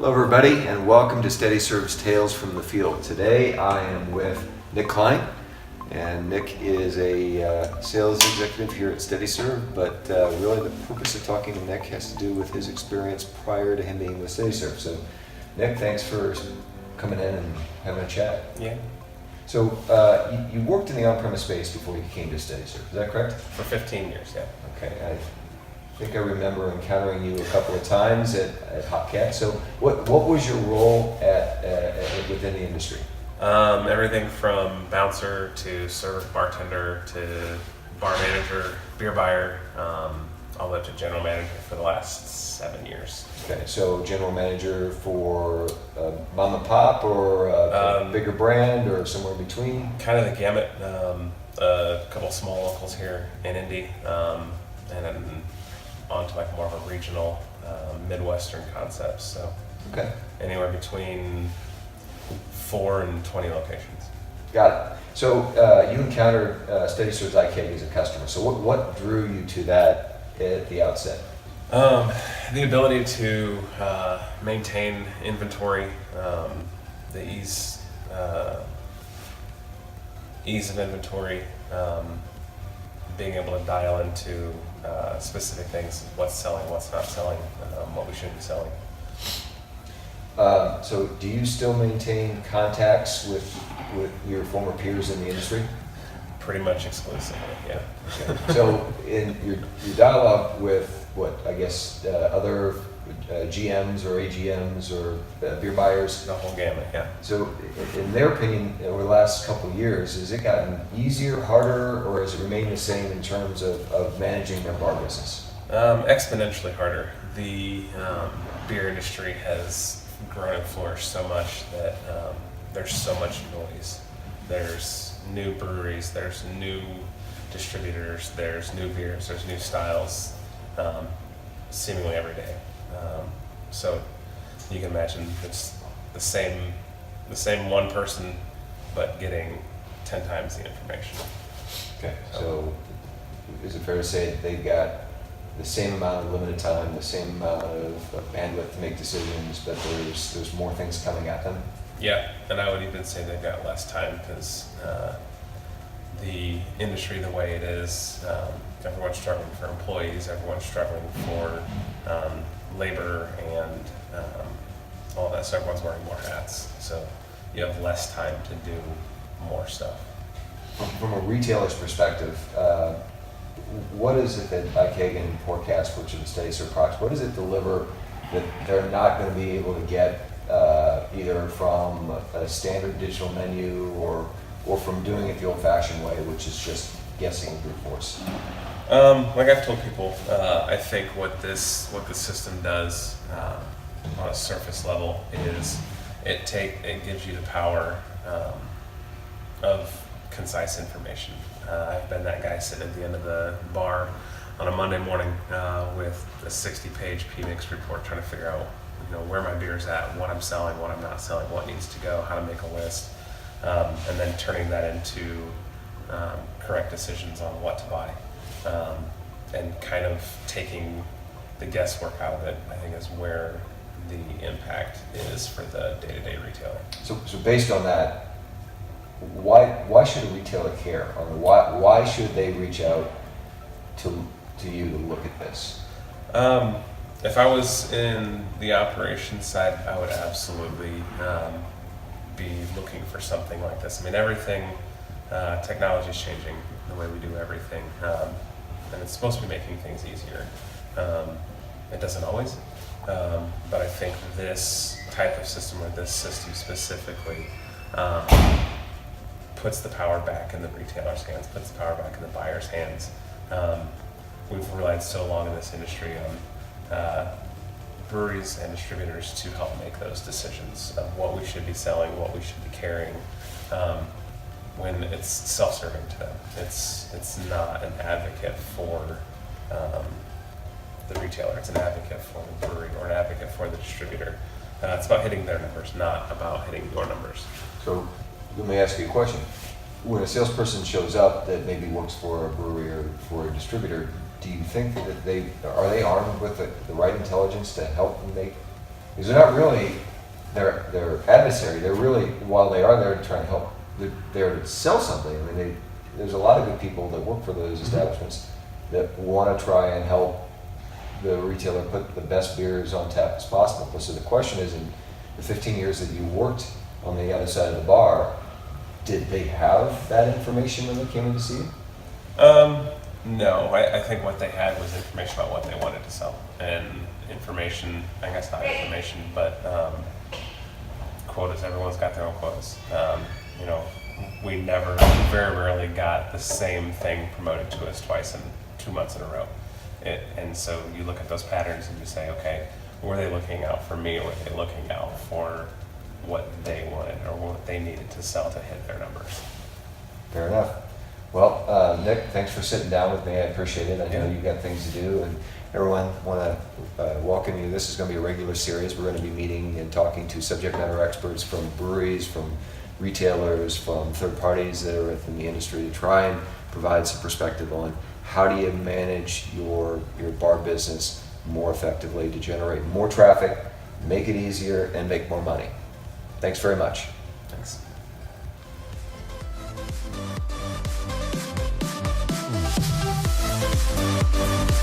Hello everybody and welcome to SteadyServ's Tales from the Field. Today I am with Nick Klein, and Nick is a sales executive here at SteadyServ, but really the purpose of talking to Nick has to do with his experience prior to him being with SteadyServ. So Nick, thanks for coming in and having a chat. Yeah. So you worked in the on-premise space before you came to SteadyServ, is that correct? For 15 years, yeah. Okay, I think I remember encountering you a couple of times at Hopcat. So what was your role within the industry? Everything from bouncer to server, bartender to bar manager, beer buyer, all the way up to general manager for the last 7 years. Okay, so general manager for mom and pop or a bigger brand or somewhere in between? Kind of the gamut. A couple small locals here in Indy, and then on to like more of a regional Midwestern concepts. So okay, anywhere between 4 and 20 locations. Got it. So you encountered SteadyServ's iKeg as a customer. So what drew you to that at the outset? The ability to maintain inventory, the ease of inventory, being able to dial into specific things, what's selling, what's not selling, what we should be selling. So do you still maintain contacts with your former peers in the industry? Pretty much exclusively, yeah. Okay. So in your dialogue with other GMs or AGMs or beer buyers? The whole gamut, yeah. So in their opinion, over the last couple of years, has it gotten easier, harder, or has it remained the same in terms of managing their bar business? Exponentially harder. The beer industry has grown and flourished so much that there's so much noise. There's new breweries, there's new distributors, there's new beers, there's new styles, seemingly every day. So you can imagine it's the same one person, but getting 10 times the information. Okay, so is it fair to say that they've got the same amount of limited time, the same amount of bandwidth to make decisions, but there's more things coming at them? Yeah, and I would even say they've got less time because the industry, the way it is, everyone's struggling for employees, everyone's struggling for labor and all that, so everyone's wearing more hats. So you have less time to do more stuff. From a retailer's perspective, what is it that iKeg and Forecast, which are the SteadyServ products, what does it deliver that they're not going to be able to get either from a standard digital menu or from doing it the old-fashioned way, which is just guessing brute force? Like I've told people, I think what this system does on a surface level is it gives you the power of concise information. I've been that guy sitting at the end of the bar on a Monday morning with a 60-page PMix report, trying to figure out where my beer's at, what I'm selling, what I'm not selling, what needs to go, how to make a list, and then turning that into correct decisions on what to buy. And kind of taking the guesswork out of it, I think, is where the impact is for the day-to-day retailer. So based on that, why should a retailer care? I mean, why should they reach out to you to look at this? If I was in the operations side, I would absolutely be looking for something like this. I mean, everything, technology is changing the way we do everything, and it's supposed to be making things easier. It doesn't always, but I think this type of system, or this system specifically, puts the power back in the retailer's hands, puts the power back in the buyer's hands. We've relied so long in this industry on breweries and distributors to help make those decisions of what we should be selling, what we should be carrying, when it's self-serving to them. It's not an advocate for the retailer, it's an advocate for the brewery or an advocate for the distributor. It's about hitting their numbers, not about hitting your numbers. So let me ask you a question. When a salesperson shows up that maybe works for a brewery or for a distributor, do you think that are they armed with the right intelligence to help them make Because they're not really their adversary. They're really, while they are there to try and help, they're there to sell something. I mean, there's a lot of good people that work for those establishments that want to try and help the retailer put the best beers on tap as possible. So the question is, in the 15 years that you worked on the other side of the bar, did they have that information when they came in to see you? No, I think what they had was information about what they wanted to sell, and information, I guess not information, but quotas. Everyone's got their own quotas. You know, we very rarely got the same thing promoted to us twice in 2 months in a row. And so you look at those patterns and you say, okay, were they looking out for me, or were they looking out for what they wanted or what they needed to sell to hit their numbers? Fair enough. Well, Nick, thanks for sitting down with me. I appreciate it. I know you've got things to do, and everyone want to welcome you. This is going to be a regular series. We're going to be meeting and talking to subject matter experts from breweries, from retailers, from third parties that are within the industry to try and provide some perspective on how do you manage your bar business more effectively to generate more traffic, make it easier, and make more money. Thanks very much. Thanks.